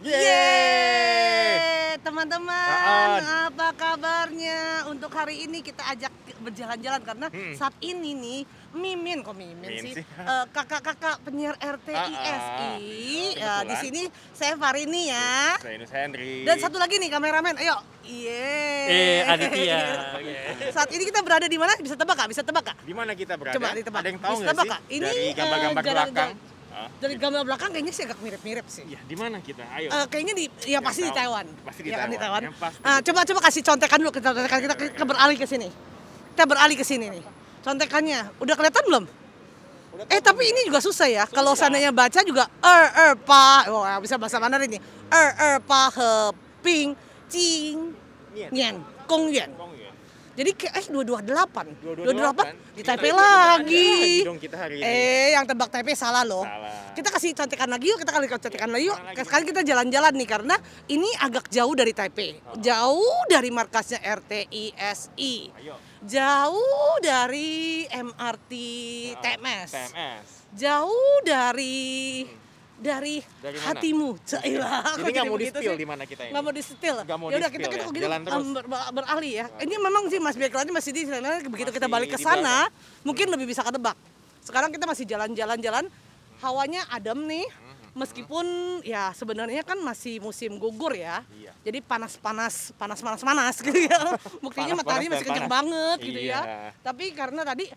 Yeay, teman-teman, apa kabarnya? Untuk hari ini kita ajak berjalan-jalan karena saat ini nih Mimin sih, kakak-kakak penyiar RTI ya, di sini saya Farini ya. Saya Nus Henry. Dan satu lagi nih kameramen, ayo. Aditya. Saat ini kita berada di mana? Bisa tebak kak? Bisa tebak kak? Di mana kita berada? Coba ditebak. Ada yang tahu Bisa nggak tebak, sih? Kak? Ini, Dari gambar-gambar belakang. Dari gambar belakang kayaknya sih agak mirip-mirip sih. Ya, di mana kita? Ayo. Kayaknya ya pasti di tahu. Taiwan. Pasti di Ya kan, Taiwan. di Taiwan. Yang pasti. Coba kasih contekan dulu, kita beralih ke sini. Kita beralih ke sini nih. Contekannya udah kelihatan belum? Tapi ini juga susah ya. Kalau seandainya baca juga pa. Oh, bisa bahasa Mandarin nih. Pa he ping jing nian gong yuan. Jadi kayak 228 di Taipei lagi. Dong kita hari ini. Yang tebak Taipei salah loh. Salah. Kita kasih contekan lagi yuk, Sekarang kita jalan-jalan nih karena ini agak jauh dari Taipei. Jauh dari markasnya RTISI. Ayo. Jauh dari MRT TMS. Jauh dari Dari mana? hatimu. Cailah. Ini nggak mau di-spill di mana kita ini? Nggak mau di-spill. Nggak mau Ya udah di-spill kita ya? gitu Jalan terus. beralih ya. Ini memang sih Mas backgroundnya masih di sana. Begitu kita Masih balik ke di sana, mungkin lebih bisa ketebak. Sekarang kita masih jalan-jalan, hawanya adem nih. Meskipun ya sebenarnya kan masih musim gugur ya. Iya. Jadi panas gitu ya. Buktinya matahari masih kenceng banget gitu Iya. ya. Tapi karena tadi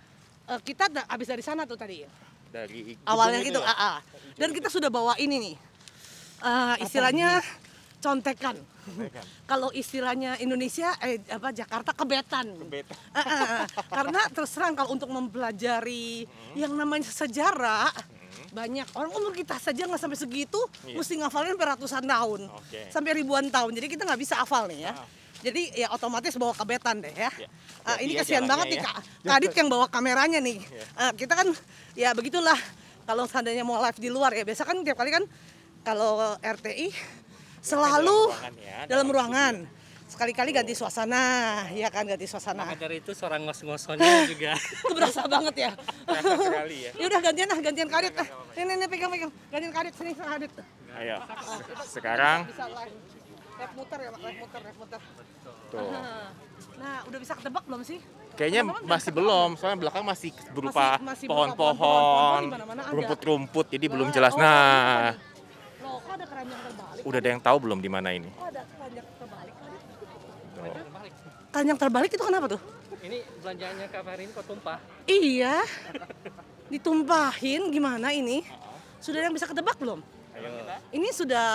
kita habis dari sana tuh tadi. Dari Awalnya gedung gitu, itu ya? Dan kita sudah bawa ini nih, istilahnya contekan. Kalau istilahnya Indonesia, Jakarta kebetan. Karena terus terang kalau untuk mempelajari yang namanya sejarah, banyak orang umur kita saja nggak sampai segitu, mesti ngafalin sampai ratusan tahun, sampai ribuan tahun. Jadi kita nggak bisa hafal nih ya. Jadi ya otomatis bawa kebetan deh ya. Ini kasihan banget nih Kak Adit yang bawa kameranya nih. Kita kan ya begitulah kalau seandainya mau live di luar ya. Biasa kan tiap kali kan kalau RTI selalu dalam ruangan. Sekali-kali ganti suasana, ya kan ganti suasana. Maka dari itu suara ngos-ngosonnya juga. Itu berasa banget ya. Terasa sekali ya. Ya udah gantian Kak Adit. Ini pegang. Gantian Kak Adit sini Kak Adit. Ayo. Sekarang Bisa live. Live muter ya, Pak. Live muter. tuh. Nah, udah bisa ketebak belum sih? Kayaknya Teman-teman masih udah belum, soalnya belakang masih berupa Masih berupa pohon-pohon, pohon-pohon, di mana-mana ada. rumput-rumput, jadi belum jelas. Oh, Nah, loh, kok ada keranjang terbalik? udah ada yang tahu belum di mana ini? Kok ada keranjang terbalik? Tuh. Keranjang terbalik itu kenapa tuh? Ini belanjaannya Kak Farin kok tumpah. Iya. Ditumpahin gimana ini? Sudah yang bisa ketebak belum? Ayo. Ini sudah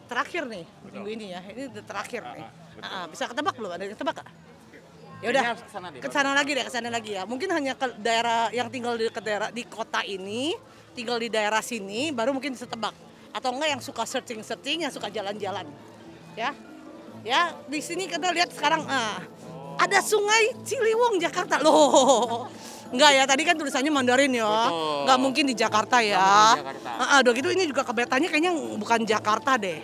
terakhir nih minggu ini ya. Ini udah terakhir nih. Bisa ketebak belum? Ada yang ketebak Kak? Ya udah. Ke sana lagi ya. Mungkin hanya ke daerah yang tinggal di kota ini, tinggal di daerah sini baru mungkin bisa tebak. Atau enggak yang suka searching, yang suka jalan-jalan. Ya. Ya, di sini kita lihat sekarang ada Sungai Ciliwung Jakarta. Loh. Enggak ya, tadi kan tulisannya Mandarin ya. Betul. Enggak mungkin di Jakarta ya. Udah gitu ini juga kebetannya kayaknya bukan Jakarta deh.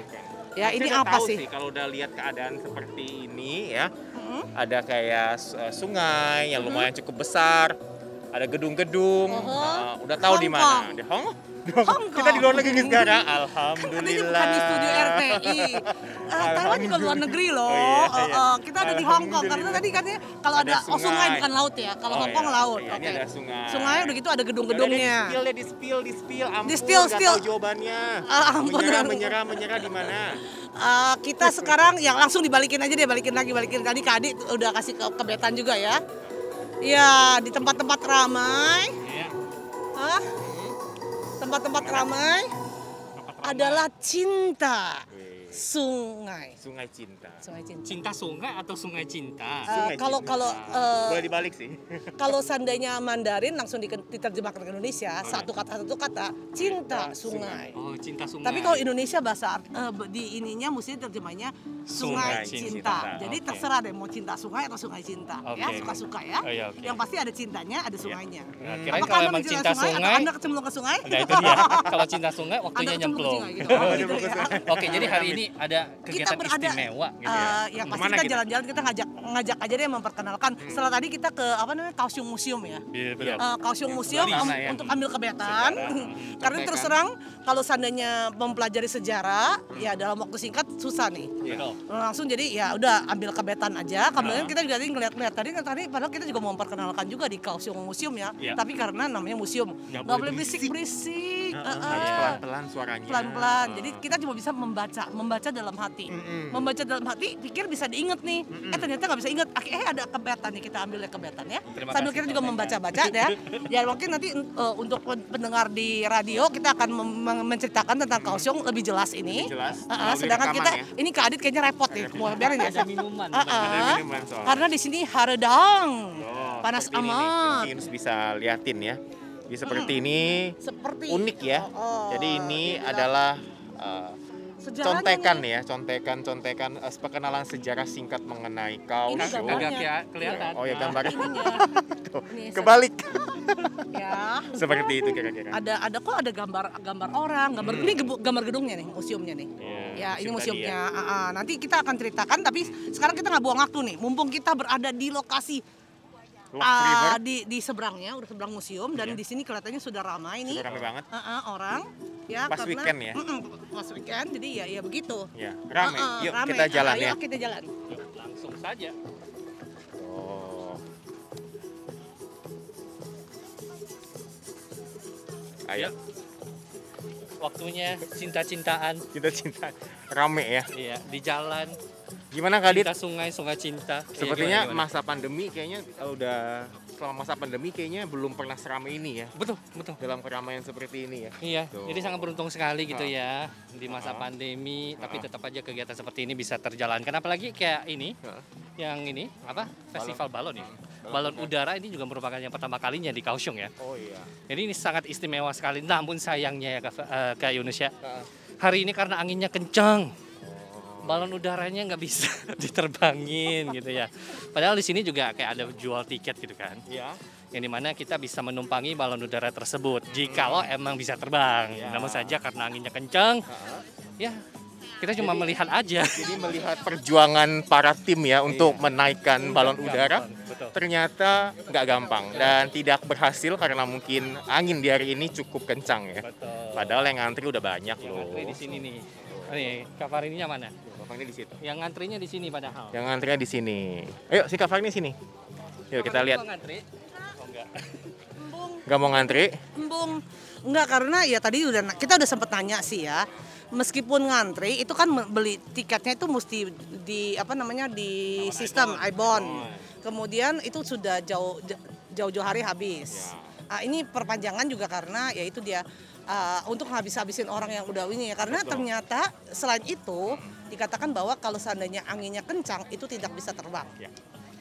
Ya, ini Saya udah apa tahu sih? Kalau udah lihat keadaan seperti ini ya, ada kayak sungai yang lumayan cukup besar, ada gedung-gedung, udah tahu di mana. Di Hong Kong. Kita di luar negeri sekarang, alhamdulillah. Kan ini bukan di studio RTI. Taiwan juga luar negeri loh. Oh, iya. Kita ada di Hong Kong karena tadi katanya kalau ada sungai bukan laut ya. Kalau Hong Kong laut. Iya, ini ada sungai. Sungai udah gitu ada gedung-gedungnya. Di spill, ampun, Di-spill. nggak tahu jawabannya. Ampun. Menyerah di mana? Kita sekarang yang langsung dibalikin aja deh, balikin tadi Kak Adi udah kasih kebetan juga ya. Ya, di tempat-tempat ramai. Tempat-tempat ramai adalah cinta sungai. Sungai cinta. Cinta sungai atau sungai cinta? Kalau Boleh dibalik sih. kalau seandainya Mandarin langsung diterjemahkan ke Indonesia, satu kata cinta sungai. Oh, cinta sungai. Tapi kalau Indonesia bahasa di ininya mesti terjemahnya sungai Sungai cinta. cinta. Jadi Oke. terserah deh mau cinta sungai atau sungai cinta. Ya, Oke. suka-suka ya. Oh, iya, oke. Yang pasti ada cintanya, ada sungainya. Nah, kirain Apakah kalau Anda emang mencinta cinta sungai, sungai, atau Anda kecemplung ke sungai? nah itu dia. Kalau cinta sungai waktunya Anda kecemplung ke nyemplung. sungai gitu. Oh, gitu ya. Oke, jadi hari ini ini ada kegiatan istimewa gitu ya. Yang pasti Kemana kita kita? jalan-jalan, kita ngajak aja deh memperkenalkan. Setelah tadi kita ke apa namanya Kaohsiung Museum ya. Iya, betul. Kaohsiung Museum Lama ya. untuk ambil kebetan. Karena terus terang kalau seandainya mempelajari sejarah ya dalam waktu singkat susah nih. Betul. Langsung jadi ya udah ambil kebetan aja. Kemudian kita juga tadi ngeliat tadi padahal kita juga mau memperkenalkan juga di Kaohsiung Museum ya. Iya. Tapi karena namanya museum Nggak nggak boleh boleh berisik-berisik. Harus pelan-pelan suaranya. Pelan-pelan. Jadi kita cuma bisa membaca dalam hati. Membaca dalam hati, pikir bisa diinget nih. Ternyata nggak bisa inget. Ada kebetan nih, kita ambil kebetan ya. Terima Sambil kasih, kita juga membaca-baca ya. Ya mungkin nanti untuk pendengar di radio kita akan menceritakan tentang Kaohsiung lebih jelas ini. Lebih jelas. Sedangkan Melalui kita rekaman ini Kak Adit kayaknya repot nih. Mau biarin ya. Ada minuman. Ada minuman soalnya. Karena di sini haredang. Oh, Panas seperti ini nih. amat. Mungkin bisa liatin ya. Jadi seperti ini Seperti unik ya. Jadi ini adalah sejarahnya contekan nih. ya, contekan perkenalan sejarah singkat mengenai Ini Kaohsiung. gambarnya. Agak kelihatan. Oh ya gambarnya. Ininya. Tuh, Ini, kebalik. Ya. Seperti itu kira-kira. Ada kok ada gambar orang, ini gambar gedungnya nih, museumnya nih. Ya, ini museum tadi museumnya. Nanti kita akan ceritakan, tapi sekarang kita nggak buang waktu nih. Mumpung kita berada di lokasi Lock River. di seberangnya, udah seberang museum dan di sini kelihatannya sudah ramai nih. Sudah ramai banget. Orang. Ya, Pas karena, weekend ya? Pas weekend, jadi ya begitu. Ya, ramai. Yuk Ramai. kita jalan ya. Ayo kita jalan. Langsung saja. Oh. Ayo, Waktunya cinta-cintaan. kita cinta. Rame ya. Iya, di jalan. Gimana Kak Dit? Cinta sungai, sungai cinta. Iya, Sepertinya gimana? masa pandemi kayaknya udah selama masa pandemi kayaknya belum pernah seramai ini ya. Betul, betul. Dalam keramaian seperti ini ya. Iya, Tuh. jadi sangat beruntung sekali gitu ya di masa pandemi, tapi tetap aja kegiatan seperti ini bisa terjalankan. Apalagi kayak ini, yang ini apa? Festival balon ya. Balon udara ini juga merupakan yang pertama kalinya di Kaohsiung ya. Oh iya. Jadi ini sangat istimewa sekali. Namun sayangnya ya Kak Yunus ya, hari ini karena anginnya kencang, balon udaranya nggak bisa diterbangin gitu ya. Padahal di sini juga kayak ada jual tiket gitu kan. Iya. Yang dimana kita bisa menumpangi balon udara tersebut jikalau emang bisa terbang. Ya. Namun saja karena anginnya kencang, ya kita cuma melihat aja. Jadi melihat perjuangan para tim ya untuk menaikkan balon udara, Betul. ternyata nggak gampang dan tidak berhasil karena mungkin angin di hari ini cukup kencang ya. Betul. Padahal yang ngantri udah banyak Yang loh. ngantri di sini nih. Nih, Kak Farininya mana? Bapaknya di situ. Yang ngantrinya di sini padahal. Yang ngantrinya di sini. Ayo si Kak Farni sini. Yuk kita lihat. Kok ngantri? Oh enggak. Nggak mau ngantri? Embung. Enggak, karena ya tadi kita udah sempet nanya sih ya. Meskipun ngantri itu kan beli tiketnya itu mesti di apa namanya di sistem iBond. Kemudian itu sudah jauh-jauh hari habis. Ini perpanjangan juga karena ya itu dia untuk habis-habisin orang yang udah ini ya. Karena ternyata selain itu dikatakan bahwa kalau seandainya anginnya kencang itu tidak bisa terbang. Ya.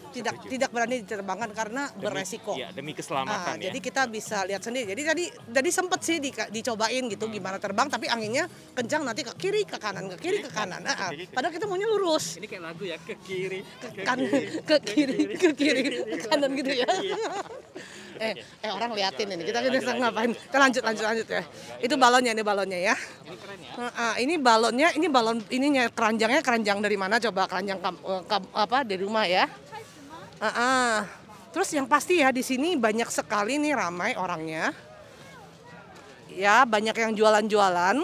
Tidak berani diterbangkan karena beresiko. Iya, demi keselamatan ya. Jadi kita bisa lihat sendiri. Jadi tadi sempet sih dicobain gitu gimana terbang, tapi anginnya kencang nanti ke kiri ke kanan, ke kiri ke kanan. Padahal kita maunya lurus. Ini kayak lagu ya, ke kiri, ke Ke kiri, ke kanan gitu ya. Orang liatin ini. Kita ngapain? Kita lanjut ya. Itu balonnya ya. Ini keren ya. Ini balonnya, ini balon ininya keranjang dari mana? Coba keranjang dari rumah ya. Terus yang pasti ya di sini banyak sekali nih ramai orangnya. Ya, banyak yang jualan-jualan.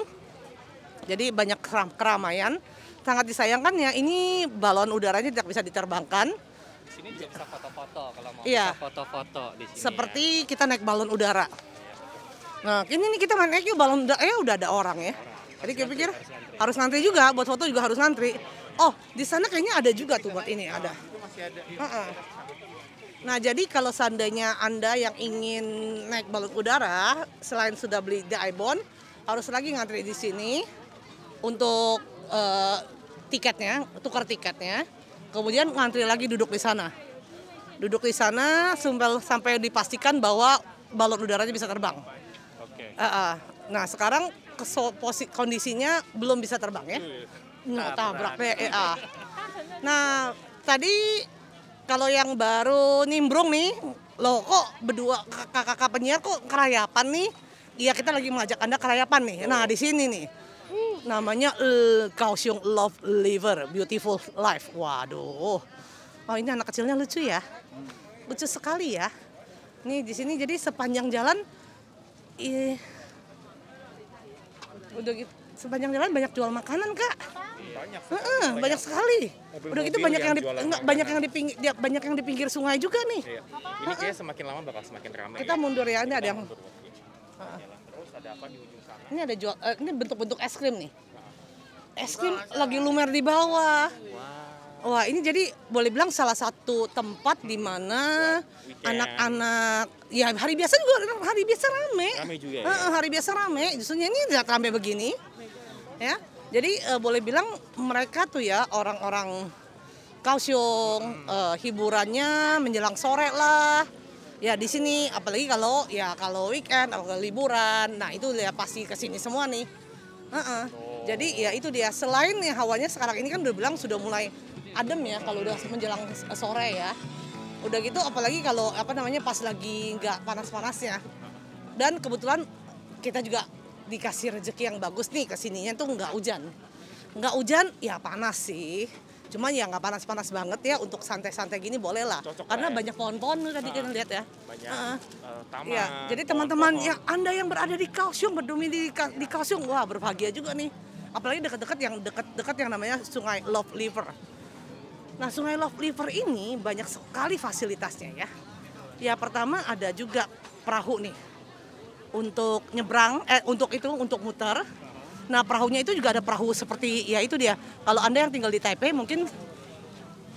Jadi banyak keramaian. Sangat disayangkan ya ini balon udaranya tidak bisa diterbangkan. Di sini juga bisa foto-foto kalau mau Iya. bisa foto-foto di sini. Seperti kita naik balon udara. Nah, ini nih kita main naik yuk balon udara. Udah ada orang ya. Jadi kita pikir harus ngantri juga, buat foto juga harus ngantri. Oh, di sana kayaknya ada juga tuh buat ini ada. Nah, jadi kalau seandainya Anda yang ingin naik balon udara, selain sudah beli di iBond, harus lagi ngantri di sini untuk tiketnya, tukar tiketnya. Kemudian ngantri lagi duduk di sana. Duduk di sana sampai dipastikan bahwa balon udaranya bisa terbang. Oke. Nah, sekarang kondisinya belum bisa terbang ya. Tabrak deh. Nah, tadi kalau yang baru nimbrung nih, loh kok berdua kakak-kakak penyiar kok kerayapan nih? Iya, kita lagi mengajak Anda kerayapan nih. Nah, di sini nih. namanya Kaohsiung Love Liver, Beautiful Life. Waduh. Oh, ini anak kecilnya lucu ya. Lucu sekali ya. Nih di sini jadi sepanjang jalan udah gitu, sepanjang jalan banyak jual makanan, Kak. Banyak sekali. Udah gitu banyak yang banyak yang di pinggir sungai juga nih. Iya. Ini kayak semakin lama bakal semakin ramai. Kita mundur ya, ini ada yang Terus ada apa di ujung sana? ini ada jual ini bentuk-bentuk es krim nih. Es krim lagi lumer di bawah. Wah, ini jadi boleh bilang salah satu tempat di mana anak-anak ya hari biasa rame. Rame juga ya. Hari biasa rame. Justru ini tidak rame begini. Ya. Jadi boleh bilang mereka tuh ya orang-orang Kaohsiung hiburannya menjelang sore lah. Ya di sini apalagi kalau weekend atau liburan. Nah, itu ya pasti ke sini semua nih. Jadi ya itu dia, selain ya hawanya sekarang ini kan udah bilang sudah mulai adem ya kalau udah menjelang sore ya. Udah gitu apalagi kalau pas lagi nggak panas-panasnya. Dan kebetulan kita juga dikasih rezeki yang bagus nih, kesininya tuh nggak hujan. Nggak hujan ya panas sih. Cuma ya nggak panas-panas banget ya, untuk santai-santai gini boleh lah. Cocok karena lah ya. banyak pohon-pohon tadi kita lihat ya. Banyak taman. Ya, jadi teman-teman yang Anda yang berada di Kaohsiung, berdomisili di Kaohsiung, wah berbahagia juga nih. Apalagi dekat-dekat yang namanya Sungai Love Liver. Nah, Sungai Love Liver ini banyak sekali fasilitasnya ya. Ya, pertama ada juga perahu nih. Untuk nyebrang, untuk muter. Nah, perahunya itu juga ada perahu seperti, ya itu dia. Kalau Anda yang tinggal di Taipei mungkin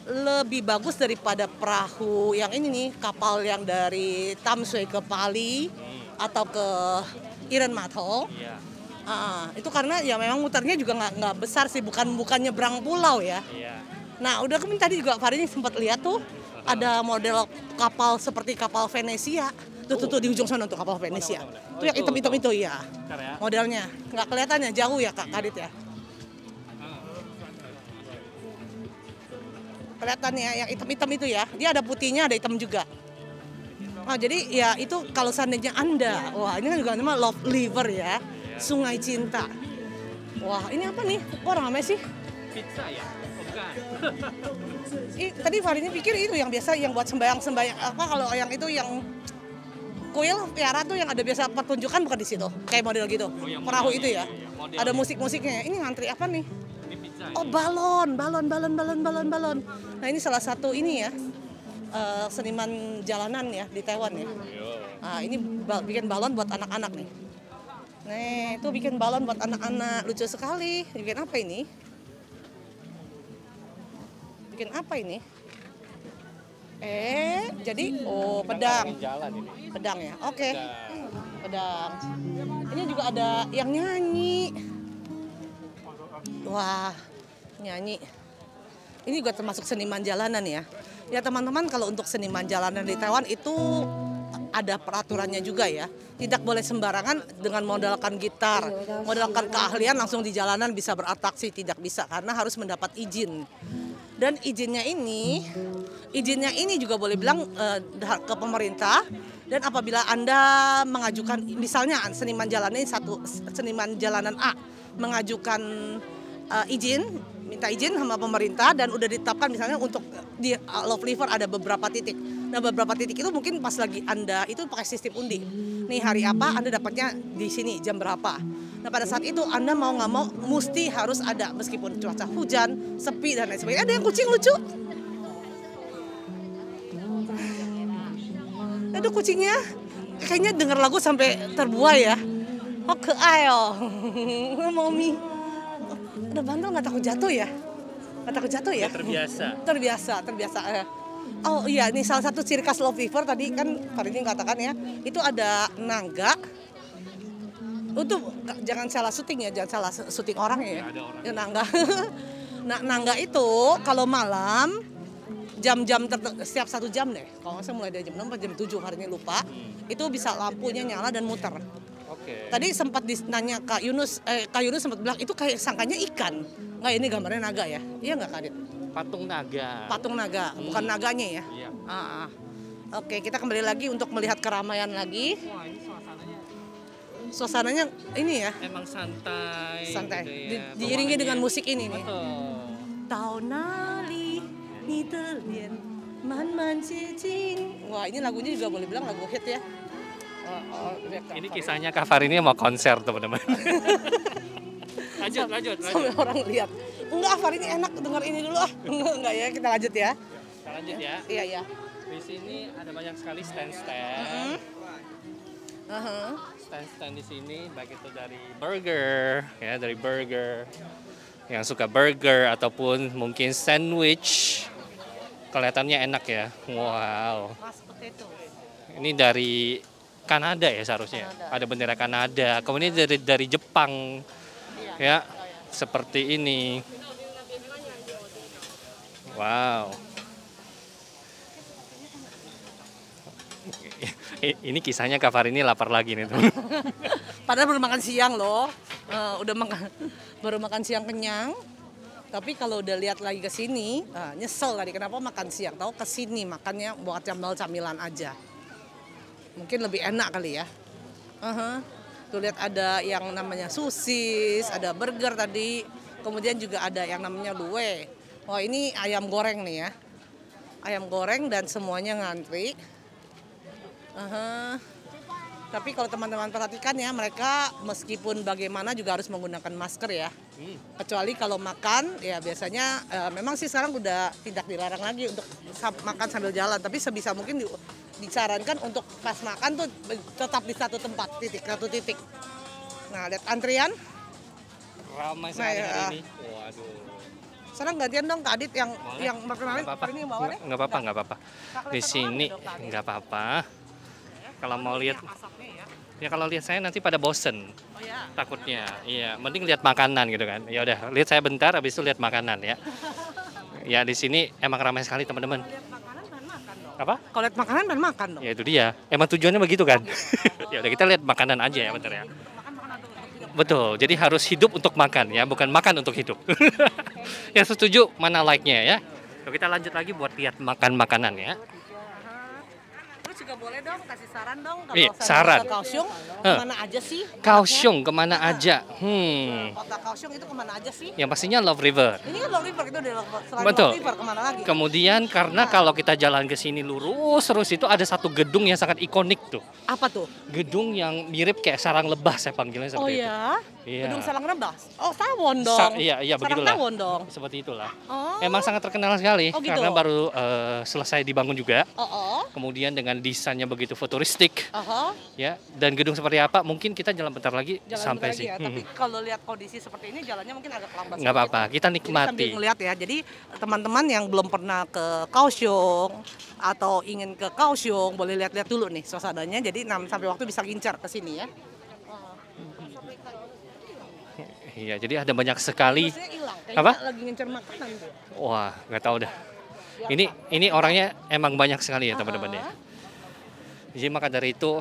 lebih bagus daripada perahu yang ini nih, kapal yang dari Tamsui ke Pali atau ke Iren Matong. Iya. Itu karena ya memang muternya juga nggak besar sih, bukan nyebrang pulau ya. Iya. Nah, udah kemarin tadi juga Farid sempat lihat tuh ada model kapal seperti kapal Venesia. Tuh di ujung sana untuk kapal Venesia. Mana? Tuh yang hitam-hitam itu ya. Bentar ya. Modelnya nggak kelihatan ya, jauh ya Kak Kadit ya. Kelihatannya yang hitam-hitam itu ya. Dia ada putihnya, ada hitam juga. Nah, jadi ya itu kalau seandainya Anda, wah ini kan juga namanya Love Liver ya. Sungai Cinta. Wah, ini apa nih? Kok ramai sih? Pizza ya? Oh, bukan. Tadi Farid pikir itu yang biasa yang buat sembayang-sembayang apa, kalau yang itu yang kuil piara tuh yang ada biasa pertunjukan, bukan di situ. Kayak model gitu. yang Perahu modelnya, itu ya. iya, modelnya. Ada musik-musiknya. Ini ngantri apa nih? Ini pizza. Oh, balon. Nah, ini salah satu ini ya. Seniman jalanan ya di Taiwan ya. Nah, ini bikin balon buat anak-anak nih. Nih, itu bikin balon buat anak-anak. Lucu sekali. Bikin apa ini? Bikin apa ini? Jadi pedang. Jalan ini. Pedang ya. Oke. Pedang. Ini juga ada yang nyanyi. Wah, nyanyi. Ini juga termasuk seniman jalanan ya. Ya teman-teman, kalau untuk seniman jalanan di Taiwan itu ada peraturannya juga ya. Tidak boleh sembarangan dengan modalkan gitar, modalkan keahlian langsung di jalanan bisa beratraksi, tidak bisa karena harus mendapat izin. Dan izinnya ini juga boleh bilang ke pemerintah. Dan apabila Anda mengajukan, misalnya seniman jalanan A mengajukan minta izin sama pemerintah dan udah ditetapkan misalnya untuk di Love Liver ada beberapa titik. Nah, beberapa titik itu mungkin pas lagi Anda itu pakai sistem undi. Nih hari apa Anda dapatnya di sini jam berapa. Nah, pada saat itu Anda mau nggak mau mesti harus ada meskipun cuaca hujan, sepi dan lain sebagainya. Ada yang kucing lucu. Aduh, kucingnya kayaknya denger lagu sampai terbuai ya. Oh, ke ayo. Mami. Udah bandel nggak takut jatuh ya? Nggak takut jatuh ya? Terbiasa. Oh iya, ini salah satu ciri khas Love Liver tadi kan Farid katakan ya. Itu ada naga. Untuk jangan salah syuting ya, jangan salah syuting orang ya. Ya naga. Nah, naga itu kalau malam jam-jam setiap 1 jam deh. Kalau nggak salah mulai dari jam 6 sampai jam 7 hari ini lupa. Itu bisa lampunya nyala dan muter. Oke. Tadi sempat nanya Kak Yunus sempat bilang itu kayak sangkanya ikan. Nggak, ini gambarnya naga ya? Iya nggak Kak Adit? Patung naga, bukan naganya ya? Iya. Oke, kita kembali lagi untuk melihat keramaian lagi. Wah, ini suasananya suasananya ini ya, Emang santai. santai. Gitu ya. Diiringi Bawaannya- dengan musik ini nih. Betul. Tao nali ni de lian man man jie jing. Wah, ini lagunya juga boleh bilang lagu hit ya. Ini kisahnya Kak Farini mau konser teman-teman. lanjut. Sampai orang lihat. Enggak, Far ini enak denger ini dulu ah. Enggak ya, kita lanjut ya. Kita lanjut ya. Iya, iya. Di sini ada banyak sekali stand-stand. Aha. Stand-stand di sini baik itu dari burger, ya dari burger. Yang suka burger ataupun mungkin sandwich. Kelihatannya enak ya. Wow. Mas potato. Ini dari Kanada ya seharusnya. Ada bendera Kanada. Kemudian dari Jepang. Ya. Seperti ini. Wow. Ini kisahnya Kak Farini lapar lagi nih teman. Padahal baru makan siang loh. Udah makan baru makan siang kenyang. Tapi kalau udah lihat lagi ke sini, nyesel tadi kenapa makan siang. Tahu ke sini makannya buat camilan aja. Mungkin lebih enak kali ya. Tuh lihat ada yang namanya sosis, ada burger tadi. Kemudian juga ada yang namanya lue. Wah, ini ayam goreng nih ya. Ayam goreng dan semuanya ngantri. Tapi kalau teman-teman perhatikan ya, mereka meskipun bagaimana juga harus menggunakan masker ya. Kecuali kalau makan, ya biasanya memang sih sekarang udah tidak dilarang lagi untuk makan sambil jalan. Tapi sebisa mungkin disarankan untuk pas makan tuh tetap di satu tempat, satu titik. Nah, lihat antrian. Ramai sekali Nah, ya. hari ini. Waduh. Sekarang gantian dong Kak Adit yang Boleh. yang perkenalan. Nggak apa-apa. Ini yang bawa deh. Nggak apa-apa. Di sini nggak apa-apa. Kalau mau lihat, Asapnya ya. ya kalau lihat saya nanti pada bosen. Oh ya. Takutnya, iya. Mending lihat makanan gitu kan. Ya udah, lihat saya bentar, habis itu lihat makanan ya. Ya di sini emang ramai sekali teman-teman. Lihat makanan dan makan dong. Apa? Kalau lihat makanan dan makan dong. Ya itu dia. Emang tujuannya begitu kan? Ya udah kita lihat makanan aja ya bentar ya. Betul. Jadi harus hidup untuk makan ya, bukan makan untuk hidup. Ya setuju, mana like-nya ya. Yuk, kita lanjut lagi buat lihat makan makanan ya. Terus juga boleh dong kasih saran dong kalau Iya, saya saran. ke Kaohsiung kemana aja sih? Kaohsiung kemana aja? Kota Kaohsiung itu kemana aja sih? Yang pastinya Love River. Ini kan Long River itu udah selain Betul. Long River kemana lagi? Kemudian karena kalau kita jalan ke sini lurus terus itu ada satu gedung yang sangat ikonik tuh. Apa tuh? Gedung yang mirip kayak sarang lebah saya panggilnya Oh seperti itu. ya? Iya. Gedung Salang Rebas. Oh, tawon dong. Iya, Sarang begitulah. tawon dong. Seperti itulah. Oh. Emang sangat terkenal sekali Oh, gitu. karena baru selesai dibangun juga. Oh. Kemudian dengan desainnya begitu futuristik Aha. ya. Dan gedung seperti apa? Mungkin kita jalan bentar lagi Jalan sampai bentar lagi sih. ya. Tapi kalau lihat kondisi seperti ini jalannya mungkin agak lambat. Nggak apa-apa, kita Jadi sambil nikmati. ngeliat ya. Jadi teman-teman yang belum pernah ke Kaohsiung atau ingin ke Kaohsiung boleh lihat-lihat dulu nih suasananya. Jadi sampai waktu bisa gincar ke sini ya. Iya, jadi ada banyak sekali. Terusnya hilang. Kayaknya Apa? lagi ngincer makanan tuh. Wah, nggak tahu dah. Ini orangnya emang banyak sekali ya teman-teman ya. Jadi maka dari itu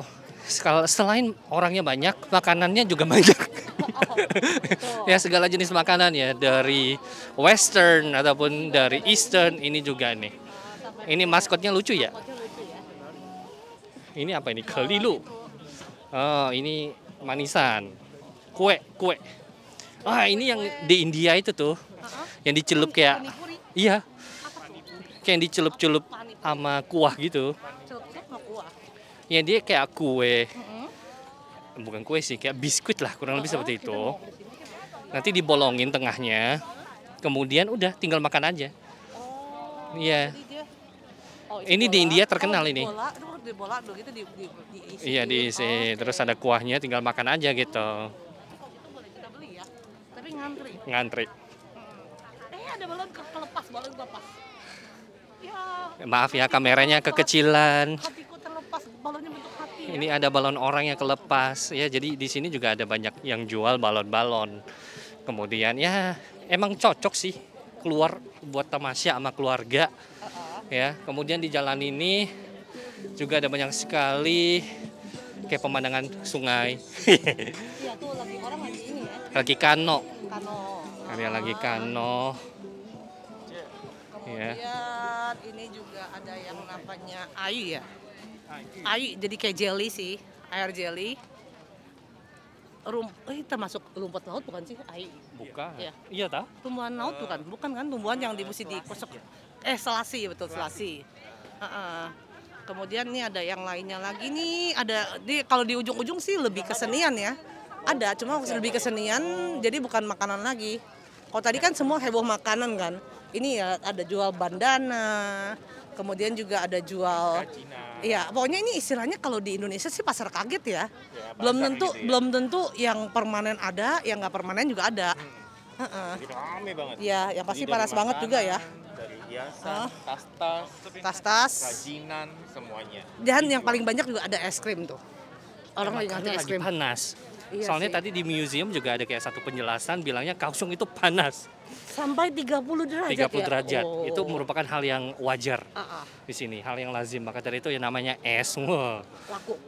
selain orangnya banyak, makanannya juga banyak. Ya segala jenis makanan ya, dari Western ataupun dari Eastern ini juga nih. Ini maskotnya lucu ya. Ini apa ini? Kelilu. Oh, ini manisan. Kue. Ah, ini yang di India itu tuh. Yang dicelup kayak iya. Kayak yang dicelup-celup sama kuah gitu. Ya dia kayak kue. Bukan kue sih, kayak biskuit lah, kurang lebih seperti itu. Nanti dibolongin tengahnya. Kemudian udah tinggal makan aja. Iya. Ini di India terkenal ini. Di bola gitu diisi. Iya diisi, terus ada kuahnya, tinggal makan aja gitu. Kita beli ya. Tapi ngantri. Ngantri. Ada balon kelepas, balon kelepas. Ya, Maaf ya, kameranya kekecilan. hatiku terlepas, balonnya bentuk hati. Ya. Ini ada balon orang yang kelepas. Ya, jadi di sini juga ada banyak yang jual balon-balon. Kemudian ya emang cocok sih keluar buat tamasya sama keluarga. Ya, kemudian di jalan ini juga ada banyak sekali kayak pemandangan sungai. Iya tuh lagi orang lagi ini ya. Lagi kano. Kano. Ada lagi kano. Ya. Kemudian ini juga ada yang namanya ayu ya. Ayu jadi kayak jelly sih, air jelly. termasuk rumput laut bukan sih? Bukan. Iya. Iya tah? Tumbuhan laut bukan kan? Tumbuhan yang mesti dikosok. Selasi, betul selasi. Heeh. Kemudian nih ada yang lainnya lagi nih, kalau di ujung-ujung sih lebih kesenian ya. Ada, cuma lebih kesenian, jadi bukan makanan lagi. Kalau tadi kan semua heboh makanan kan. Ini ya ada jual bandana, kemudian juga ada jual. Iya, pokoknya ini istilahnya kalau di Indonesia sih pasar kaget ya. Belum tentu yang permanen ada, yang nggak permanen juga ada. Jadi rame banget. Iya, yang pasti Jadi panas dari banget juga ya. Dari hiasan, Tas-tas. kerajinan, semuanya. Dan yang paling banyak juga ada es krim tuh. Orang lagi ngasih es lagi krim. panas. Iya Soalnya sih. tadi di museum juga ada kayak satu penjelasan bilangnya Kaohsiung itu panas. Sampai 30 derajat 30 ya? derajat. Oh. Itu merupakan hal yang wajar Ah, ah. di sini, hal yang lazim. Maka dari itu yang namanya es, wah,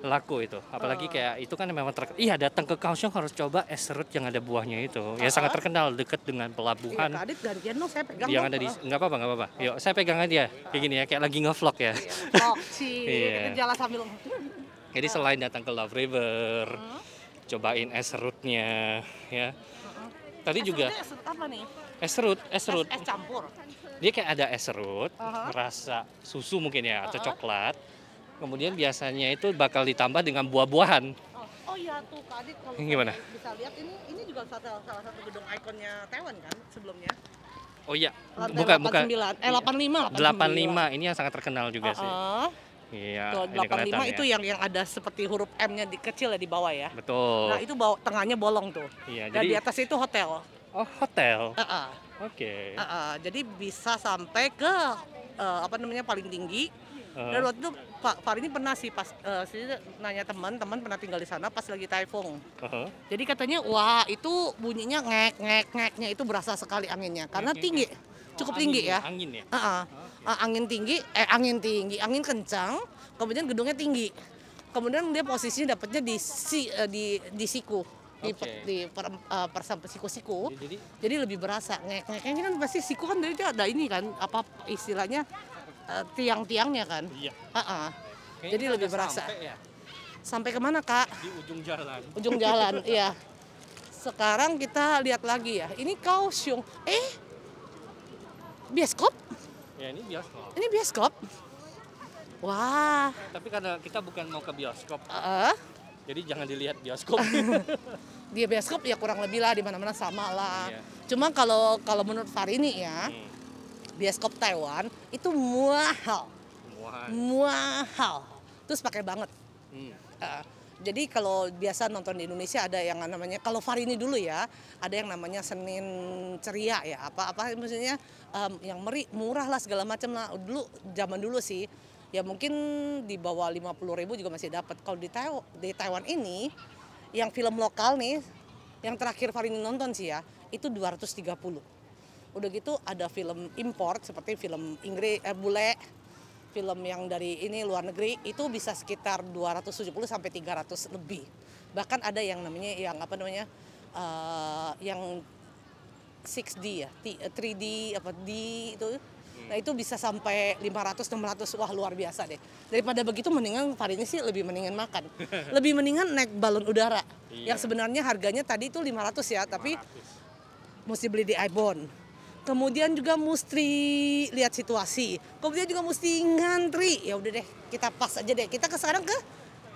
laku itu. Apalagi kayak itu kan memang iya, datang ke Kaohsiung harus coba es serut yang ada buahnya itu. Ya sangat terkenal dekat dengan Iya, pelabuhan. Kak Adit gantian dong, saya pegang Yang dong. ada di nggak apa-apa. Yuk, saya pegang aja. Kayak gini ya, kayak lagi nge-vlog ya. Vlog, Iya. kita jalan sambil. Jadi selain datang ke Love River, cobain es serutnya ya. Tadi juga Es serut apa nih? es serut. Es campur. Dia kayak ada es serut, Aha. rasa susu mungkin ya atau coklat. Kemudian biasanya itu bakal ditambah dengan buah-buahan. Oh iya tuh Kak Adit kalau Gimana? saya bisa lihat ini juga salah satu gedung ikonnya Taiwan kan sebelumnya. Oh iya, Lantai bukan 85. 85 ini yang sangat terkenal juga sih. Iya, Tuh, ini 85 kelihatan itu ya. yang ada seperti huruf M-nya kecil ya di bawah ya. Betul. Nah, itu tengahnya bolong tuh. Iya, Dan di jadi atas itu hotel. oh hotel. Heeh. Oke. Jadi bisa sampai ke paling tinggi. Dan waktu itu Pak Fahri ini pernah sih pas sih nanya teman pernah tinggal di sana pas lagi taifung. Jadi katanya wah itu bunyinya ngek-ngek-ngeknya itu berasa sekali anginnya karena tinggi, cukup tinggi ya. Angin ya. Angin tinggi, angin kencang, kemudian gedungnya tinggi. Kemudian dia posisinya dapatnya di siku. Siku-siku. Jadi lebih berasa ngek-ngeknya ini kan pasti siku kan dari dia ada ini kan apa istilahnya tiang-tiangnya kan. Iya. Jadi Kayaknya lebih udah berasa. sampai ya, Sampai kemana Kak? di ujung jalan. Ujung jalan, iya. Sekarang kita lihat lagi ya. Ini Kaohsiung. Bioskop? Ya ini bioskop. Ini bioskop? Wah. Tapi karena kita bukan mau ke bioskop, eh, jadi jangan dilihat bioskop. Dia bioskop ya kurang lebih lah di mana-mana sama lah. Iya. Cuma kalau menurut Farini ya, bioskop Taiwan itu mahal. Mahal. Terus pakai banget. Jadi kalau biasa nonton di Indonesia ada yang namanya, kalau Farini dulu ya, ada yang namanya Senin Ceria ya, apa maksudnya yang murah lah segala macam lah. Zaman dulu sih, ya mungkin di bawah 50.000 juga masih dapat. Kalau di Taiwan ini, yang film lokal nih, yang terakhir Farini nonton sih ya, itu 230. Udah gitu ada film import seperti film Inggris, bule, film yang dari ini luar negeri itu bisa sekitar 270 sampai 300 lebih. Bahkan ada yang namanya yang 6D ya, 3D itu. Nah, itu bisa sampai 500 600. Wah, luar biasa deh. Daripada begitu mendingan Farini sih lebih mendingan makan. Lebih mendingan naik balon udara. Yang sebenarnya harganya tadi itu 500 ya, tapi mesti beli di Aibon. Kemudian juga mesti lihat situasi. Kemudian juga mesti ngantri. Ya udah deh, kita pas aja deh. Kita sekarang ke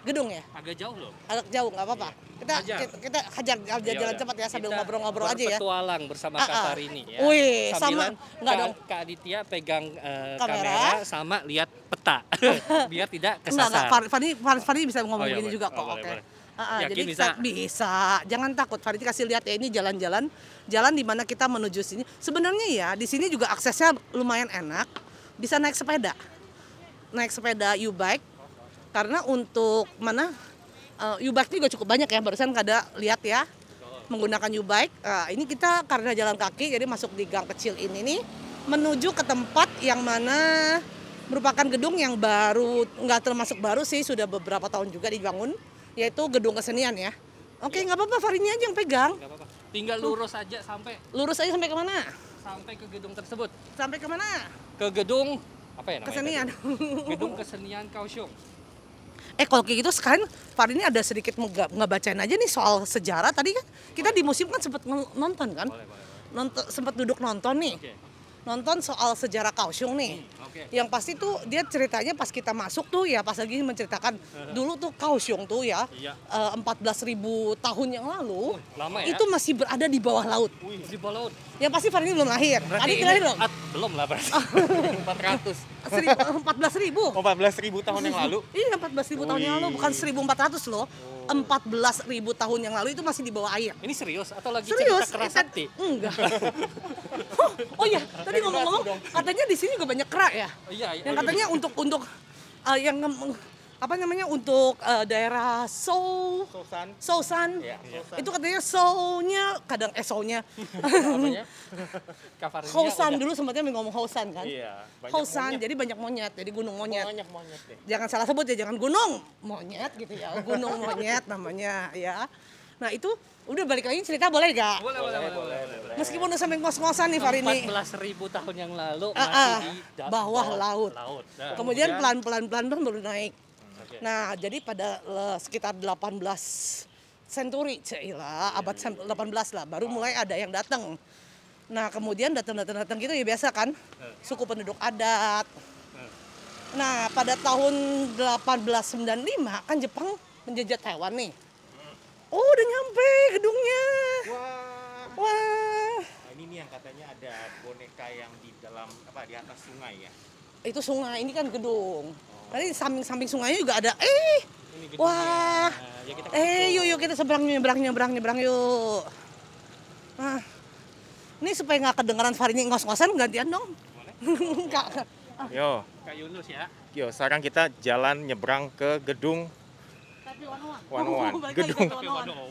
gedung ya. Agak jauh loh. Agak jauh nggak apa-apa. Kita hajar jalan cepat ya sambil ngobrol-ngobrol aja ya. Berpetualang bersama Kak Farini ya. Wih, Sambilan sama nggak dong. Kak Aditya pegang Kamera. sama lihat peta biar tidak Enggak, kesasar. Fani bisa ngomong Oh, iya, gini boleh. juga kok. Oh, boleh, Oke. boleh. Yakin Jadi bisa? bisa, jangan takut. Farid kasih lihat ya, ini jalan di mana kita menuju sini. Sebenarnya ya di sini juga aksesnya lumayan enak. Bisa naik sepeda U-bike. Karena untuk U-bike juga cukup banyak ya. Barusan ada lihat ya menggunakan U-bike. Ini kita karena jalan kaki jadi masuk di gang kecil ini nih menuju ke tempat yang mana merupakan gedung yang baru, nggak termasuk baru sih, sudah beberapa tahun juga dibangun. Yaitu gedung kesenian ya. Oke, nggak apa-apa, Farini aja yang pegang. Nggak apa-apa. Tinggal lurus aja sampai Sampai ke mana? sampai ke gedung tersebut. Sampai ke mana? Ke gedung apa ya namanya? Kesenian. Gedung Kesenian Kaohsiung. Kalau kayak gitu sekarang Far ini ada sedikit ngebacain aja nih soal sejarah. Tadi kan kita di museum kan sempat nonton kan? Nonton, sempat duduk nonton nih. Nonton soal sejarah Kaohsiung nih. Yang pasti tuh dia ceritanya pas kita masuk tuh ya, pas lagi menceritakan dulu tuh Kaohsiung tuh ya, 14.000 tahun yang lalu lama ya? itu masih berada di bawah laut. Di bawah laut. Yang pasti Far ini belum lahir. Adik lahir dong? Belum lah berarti. 400. 14.000. 14.000 tahun yang lalu. Iya 14.000 tahun yang lalu, bukan 1.400 loh. 14.000 tahun yang lalu itu masih di bawah air. Ini serius atau lagi Serius? cerita keras sakti? Enggak. Oh iya, tadi ngomong-ngomong katanya di sini juga banyak kera ya. Iya. Yang katanya untuk yang apa namanya untuk daerah Sousan. Iya, Sousan. Itu katanya Seoul-nya kadang Seoul-nya. Hosan dulu sempatnya ngomong Hosan kan. Iya. Hosan, jadi banyak monyet, jadi gunung monyet. Banyak monyet deh. Jangan salah sebut ya, jangan gunung monyet gitu ya. Gunung monyet namanya ya. Nah itu udah balik lagi cerita boleh gak? Boleh. Meskipun udah sampai ngos-ngosan nih Far ini. 14.000 tahun yang lalu masih di bawah laut. Nah, Kemudian pelan-pelan baru naik. Nah, jadi pada sekitar 18 century, abad 18 lah, baru mulai ada yang datang. Nah, kemudian datang gitu ya biasa kan, suku penduduk adat. Nah, pada tahun 1895 kan Jepang menjajah Taiwan nih. Oh, udah nyampe gedungnya. Wah. Nah, ini nih yang katanya ada boneka yang di dalam di atas sungai ya. Itu sungai, ini kan gedung. Tadi samping sungainya juga ada. Ini gedungnya. Wah. Ya, kita Yuk kita nyebrang yuk. Nah, ini supaya nggak kedengeran Far ini ngos-ngosan gantian dong. Enggak. Yo, Kak Yunus ya. sekarang kita jalan nyebrang ke gedung One.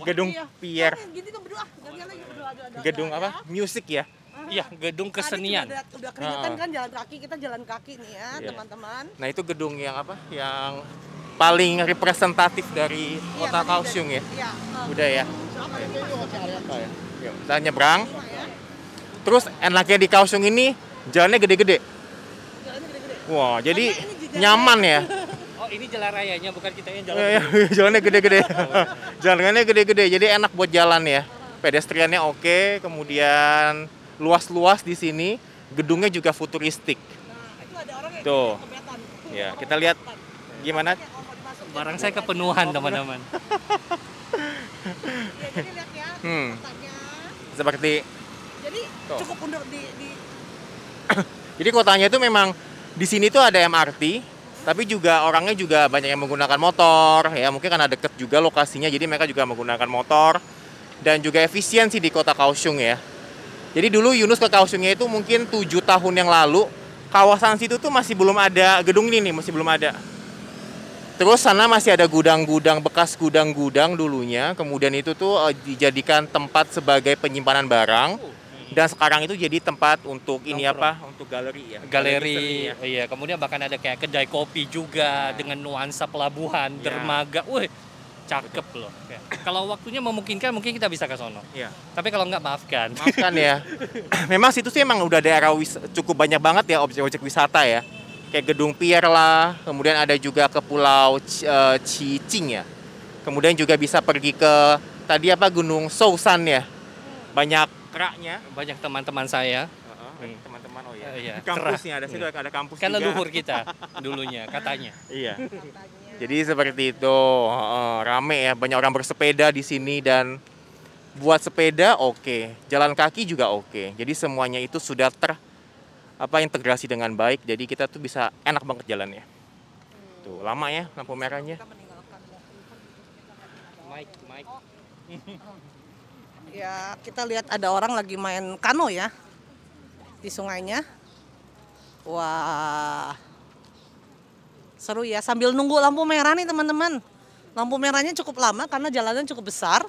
Gedung Pier. Gedung apa? Musik ya. Iya, gedung kesenian. Udah kelihatan kan jalan kaki, kita jalan kaki nih ya, Iya. teman-teman. Nah, itu gedung yang yang paling representatif dari kota Kaohsiung ya. Iya. Udah ya. Yuk, kita nyebrang. Terus enaknya di Kaohsiung ini jalannya gede-gede. Jalannya gede-gede. Wah, jadi Karena ini jalan nyaman ya. Oh, ini jalan rayanya bukan kita yang jalan. Jalannya gede-gede. Jalannya gede-gede, jadi enak buat jalan ya. Pedestriannya oke, kemudian luas-luas di sini. Gedungnya juga futuristik. Nah, itu ada orang yang Tuh. kebetan. Ya, kita lihat gimana. Barang saya kepenuhan, teman-teman. Ya, jadi lihat ya, kotanya. Seperti Jadi Tuh. cukup undur di jadi kotanya itu memang di sini tuh ada MRT, tapi juga orangnya juga banyak yang menggunakan motor ya, mungkin karena deket juga lokasinya, jadi mereka juga menggunakan motor dan juga efisiensi di kota Kaohsiung ya. Jadi dulu Yunus ke Kaohsiungnya itu mungkin 7 tahun yang lalu, kawasan situ tuh masih belum ada gedung ini nih, masih belum ada. Terus sana masih ada gudang-gudang, bekas gudang-gudang dulunya, kemudian itu tuh dijadikan tempat sebagai penyimpanan barang. Dan sekarang itu jadi tempat untuk ini untuk galeri ya. Galeri, seni ya. iya. Kemudian bahkan ada kayak kedai kopi juga dengan nuansa pelabuhan, dermaga. Wih, cakep loh. Kalau waktunya memungkinkan, mungkin kita bisa ke sono. Iya. Tapi kalau nggak, maafkan. Maafkan ya. Memang situ sih emang udah daerah cukup banyak banget ya objek-objek wisata ya. Kayak gedung pier lah, kemudian ada juga ke pulau Cicing ya. Kemudian juga bisa pergi ke Gunung Sousan ya. Banyak keraknya. Banyak teman-teman saya. Teman-teman Iya, kampusnya ada, saya ada kampus Kan juga. leluhur kita dulunya, katanya. Iya. Jadi seperti itu, rame ya, banyak orang bersepeda di sini dan buat sepeda oke, jalan kaki juga oke. Jadi semuanya itu sudah integrasi dengan baik. Jadi kita tuh bisa enak banget jalannya. Tuh, lama ya lampu merahnya. Mike. Ya, kita lihat ada orang lagi main kano ya di sungainya. Wah, seru ya. Sambil nunggu lampu merah nih teman-teman. Lampu merahnya cukup lama karena jalannya cukup besar.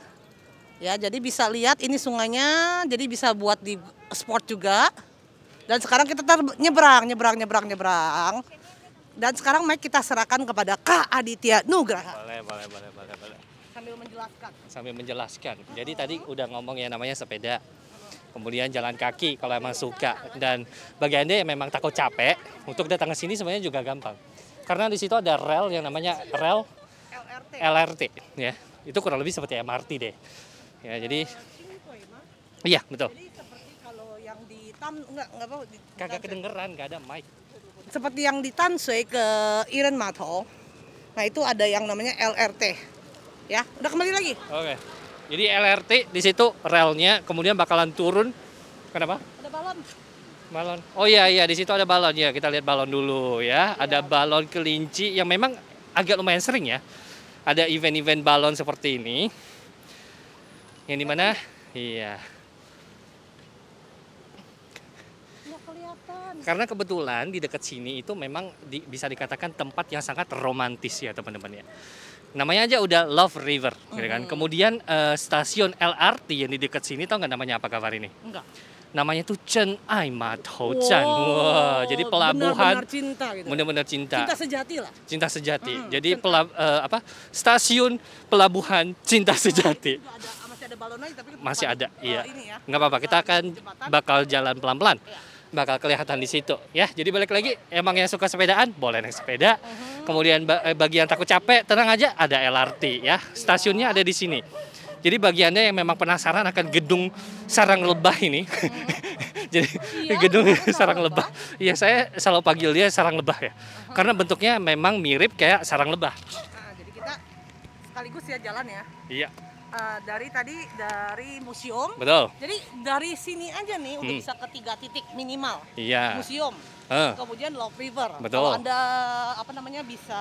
Ya, jadi bisa lihat ini sungainya. Jadi bisa buat di sport juga. Dan sekarang kita nyebrang. Dan sekarang Mike kita serahkan kepada Kak Aditya Nugraha. Boleh. Sambil menjelaskan. Jadi tadi udah ngomong ya namanya sepeda. Kemudian jalan kaki kalau emang suka. Dan bagi Anda yang memang takut capek, untuk datang ke sini sebenarnya juga gampang. Karena di situ ada rel yang namanya rel LRT. LRT ya. Itu kurang lebih seperti MRT deh. Ya, jadi Cingkoi, Ma. iya betul. Jadi seperti kalau yang di enggak apa Kagak kedengeran, nggak ada mic. seperti yang di Tanshui ke Iren Mato. Nah, itu ada yang namanya LRT. Ya, udah kembali lagi. Oke. Jadi LRT di situ relnya kemudian bakalan turun. Kenapa? Ada balon. Balon. Oh iya iya, di situ ada balon ya. Kita lihat balon dulu ya. Ada balon kelinci yang memang agak lumayan sering ya. Ada event-event balon seperti ini. Yang di mana? Iya. Nggak kelihatan. Karena kebetulan di dekat sini itu memang bisa dikatakan tempat yang sangat romantis ya teman-teman ya. Namanya aja udah Love River, gitu kan. Kemudian stasiun LRT yang di dekat sini, tau nggak namanya apa kabar ini? Enggak. Namanya tuh Chen Ai Matou Chan. Wah, jadi pelabuhan benar-benar cinta gitu. benar-benar cinta. Cinta sejati lah. Cinta sejati. Jadi stasiun pelabuhan cinta sejati. Itu masih ada balon lagi tapi Masih ada, iya. ini ya. Nggak apa-apa, kita akan Jembatan. bakal jalan pelan-pelan. Iya. Bakal kelihatan di situ ya. Jadi balik lagi, emang yang suka sepedaan boleh naik sepeda. Kemudian bagi yang takut capek, tenang aja, ada LRT ya. Stasiunnya ada di sini. Jadi bagiannya yang memang penasaran akan gedung sarang lebah ini. Jadi Iya, gedung kenapa sarang sarang lebah. Iya, saya selalu panggil dia sarang lebah ya. Karena bentuknya memang mirip kayak sarang lebah. Nah, jadi kita sekaligus ya jalan ya. Iya, Dari museum. betul. Jadi dari sini aja nih udah bisa ke 3 titik minimal. Iya. Museum. Eh, Kemudian Love River. Betul. Kalau Anda bisa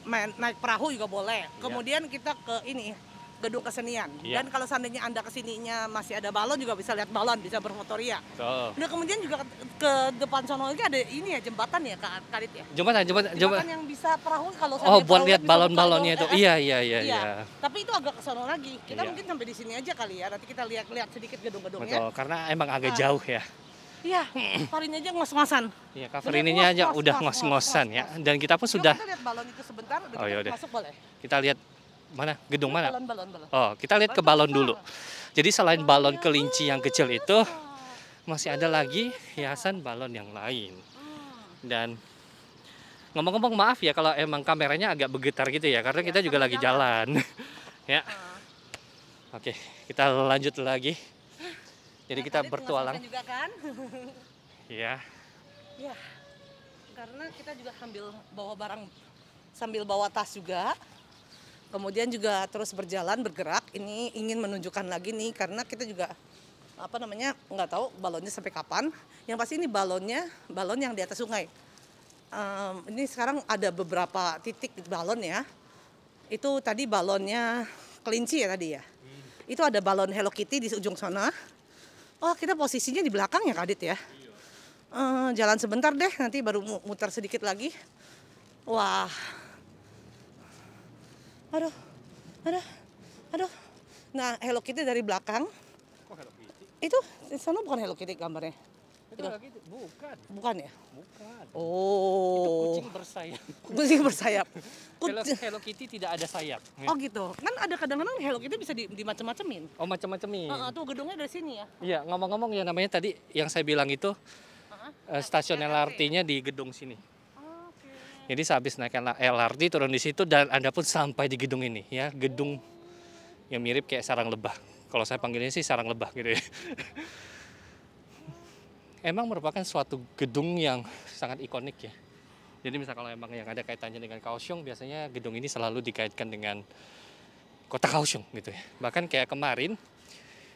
naik perahu juga boleh. Iya. Kemudian kita ke ini gedung kesenian. Iya. Dan kalau seandainya Anda kesininya masih ada balon juga bisa lihat balon, bisa berfotoria. betul. Nah, kemudian juga ke depan sono lagi ada ini ya jembatan ya Kak Karit ya. Jembatan. Jembatan yang bisa perahu kalau Oh, seandainya buat perahu lihat bisa balon-balonnya itu. buka, Iya, iya. Iya. Tapi itu agak ke sono lagi. Kita Iya. mungkin sampai di sini aja kali ya. Nanti kita lihat sedikit gedung-gedungnya. Betul, karena emang agak jauh ya. Iya, Farin aja ngos-ngosan. Iya, cover Bener, ininya aja ngos, udah ngos, ngos-ngosan ngos, ya. ngos. Dan kita pun Yuk, sudah, kita lihat balon itu sebentar, udah Oh, kita yaudah. masuk boleh. kita lihat mana? Gedung mana? Balon. Oh, kita lihat ke balon dulu. Jadi selain balon kelinci yang kecil itu, masih ada lagi hiasan balon yang lain. Dan ngomong-ngomong maaf ya kalau emang kameranya agak bergetar gitu ya, karena kita juga lagi jalan. Ya. Oke, kita lanjut lagi. Jadi kita Karit bertualang. ngos-ngosan juga kan? Ya. Ya, karena kita juga bawa barang, sambil bawa tas juga. Kemudian juga terus bergerak. Ini ingin menunjukkan lagi nih, karena kita juga nggak tahu balonnya sampai kapan. Yang pasti ini balon yang di atas sungai. Ini sekarang ada beberapa titik balon ya. Itu tadi balonnya kelinci ya tadi ya. Itu ada balon Hello Kitty di ujung sana. Oh, kita posisinya di belakang ya Kadit ya. Jalan sebentar deh, nanti baru muter sedikit lagi. Wah. Aduh. Nah, Hello Kitty dari belakang. Kok Hello Kitty? Itu di sana bukan Hello Kitty gambarnya. Itu Hello Kitty? Bukan. Bukan ya? Bukan. Itu Oh. kucing bersayap. Kucing bersayap. Hello Kitty tidak ada sayap. Oh gitu. Kan ada kadang-kadang Hello Kitty bisa di macam-macamin. Oh, macam-macam nih. Tuh gedungnya dari sini ya. Iya, ngomong-ngomong ya namanya tadi yang saya bilang itu stasiun LRT-nya di gedung sini. Oke. Jadi sehabis naik LRT turun di situ dan Anda pun sampai di gedung ini ya, gedung yang mirip kayak sarang lebah. Kalau saya panggilnya sih sarang lebah gitu ya. Emang merupakan suatu gedung yang sangat ikonik ya. Jadi misal kalau emang yang ada kaitannya dengan Kaohsiung, biasanya gedung ini selalu dikaitkan dengan kota Kaohsiung gitu ya. Bahkan kayak kemarin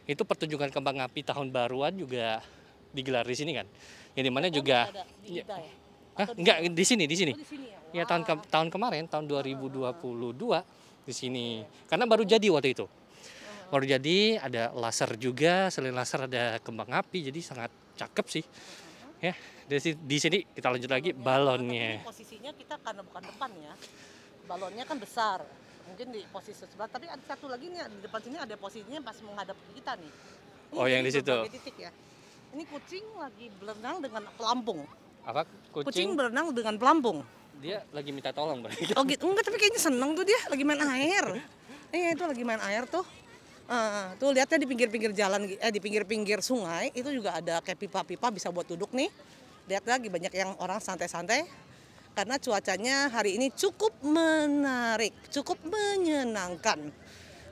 itu pertunjukan kembang api tahun baruan juga digelar di sini kan. Yang dimana juga Ada di kita ya. Hah? Enggak, di sini. Oh, di sini ya. Ya tahun kemarin, tahun 2022 di sini. Karena baru jadi waktu itu. Baru jadi, ada laser juga, selain laser ada kembang api, jadi sangat cakep sih. Ya, di sini kita lanjut lagi balonnya. Tapi posisinya kita karena bukan depan ya. Balonnya kan besar. Mungkin di posisi sebelah, tapi ada satu lagi nih di depan sini ada posisinya pas menghadap ke kita nih. Ini Oh, yang jadi di situ. berbagai titik ya. Ini kucing lagi berenang dengan pelampung. Apa? Kucing Kucing? berenang dengan pelampung. Dia lagi minta tolong, Bang. Oh gitu, enggak tapi kayaknya seneng tuh dia lagi main air. Itu lagi main air tuh. Tuh lihatnya di pinggir-pinggir jalan, di pinggir-pinggir sungai itu juga ada kayak pipa-pipa bisa buat duduk nih. Lihat lagi banyak yang orang santai-santai. karena cuacanya hari ini cukup menarik, cukup menyenangkan.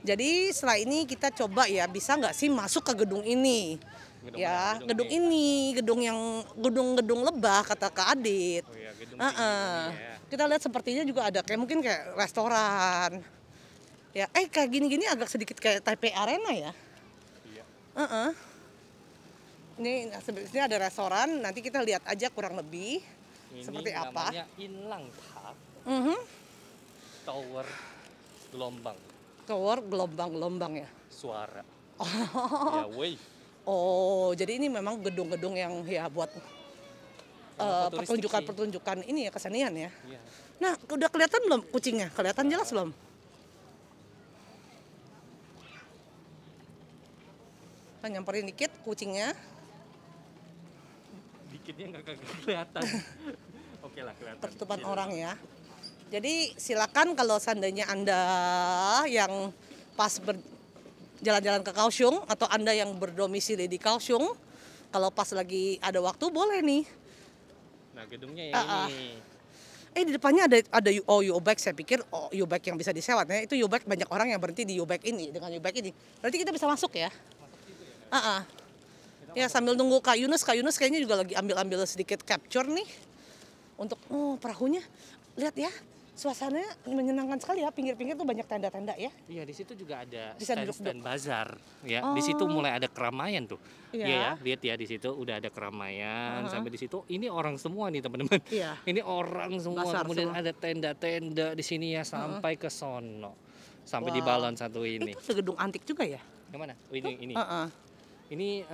Jadi setelah ini kita coba ya, bisa nggak sih masuk ke gedung ini? Gedung ini, gedung lebah kata Kak Adit. Oh iya, gedung Heeh. tinggi ini ya. Kita lihat sepertinya juga ada kayak mungkin kayak restoran. Ya, kayak gini-gini agak sedikit kayak Taipei Arena ya. Iya. Heeh. Ini sebenarnya ada restoran, nanti kita lihat aja kurang lebih Ini seperti apa. namanya Inlang Park Mhm. Tower Gelombang Tower gelombang-gelombang ya. Suara. Ya, wave. Oh, jadi ini memang gedung-gedung yang ya buat Futuristik sih. pertunjukan ini ya, kesenian ya. Iya. Nah, udah kelihatan belum kucingnya? Kelihatan jelas belum? Kita nyamperin dikit kucingnya. Dikitnya nggak kelihatan. Oke lah, kelihatan. Pertutupan Kecil. orang ya. Jadi silakan kalau seandainya Anda yang pas jalan-jalan ke Kaohsiung atau Anda yang berdomisili di Kaohsiung, kalau pas lagi ada waktu boleh nih. Nah, gedungnya yang ini. Di depannya ada U-Bike, saya pikir U-Bike yang bisa disewa. Nah, itu U-Bike banyak orang yang berhenti di U-Bike ini, dengan U-Bike ini. Berarti kita bisa masuk ya? Ya, sambil nunggu Kak Yunus kayaknya juga lagi ambil sedikit capture nih. Untuk perahunya. Lihat ya, suasananya menyenangkan sekali ya, pinggir-pinggir tuh banyak tenda-tenda ya. Iya, di situ juga ada Bisa stand bazar. Ya, Oh. di situ mulai ada keramaian tuh. Iya. Iya ya, lihat ya di situ udah ada keramaian sampai di situ. Ini orang semua nih teman-teman. Iya. Ini orang semua. Bazar Kemudian semua. ada tenda-tenda di sini ya sampai ke sono. Sampai di Wow. balon satu ini. Itu gedung antik juga ya? Yang mana? Oh, ini. Heeh. Ini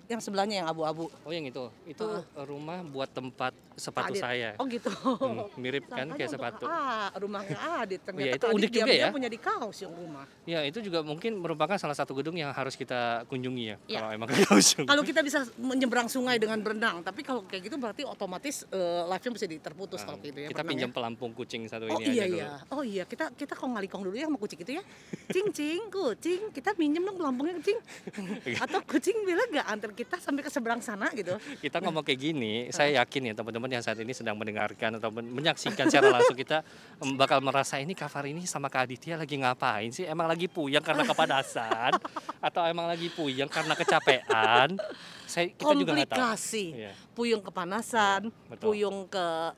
Yang sebelahnya yang abu-abu. oh yang itu. Itu rumah buat tempat sepatu Adit. saya. Oh gitu. Mirip kan Sangkanya kayak untuk sepatu. rumahnya Adit. Ternyata Iya, itu Adit unik juga diam-diam ya. punya di Kaohsiung rumah. Ya, itu juga mungkin merupakan salah satu gedung yang harus kita kunjungi ya. Iya. Kalau emang ke Kaohsiung. Kalau kita bisa menyeberang sungai dengan berenang, tapi kalau kayak gitu berarti otomatis live-nya bisa terputus kalau gitu ya. Kita berenang pinjam ya. pelampung kucing satu Oh ini iya aja dulu. iya. Oh iya, kita kong ngalikong dulu ya sama kucing itu ya. Cing kucing, kita minjem dong pelampungnya kucing. Atau kucing bilang nggak antar kita sampai ke seberang sana gitu. Kita ngomong kayak gini, saya yakin ya teman-teman yang saat ini sedang mendengarkan atau menyaksikan secara langsung kita bakal merasa ini Kak ini sama Kak Aditya lagi ngapain sih? Emang lagi puyeng karena kepanasan atau emang lagi puyeng karena kecapean? Kita juga nggak tahu. Komplikasi. Iya. Puyeng kepanasan, Iya, betul.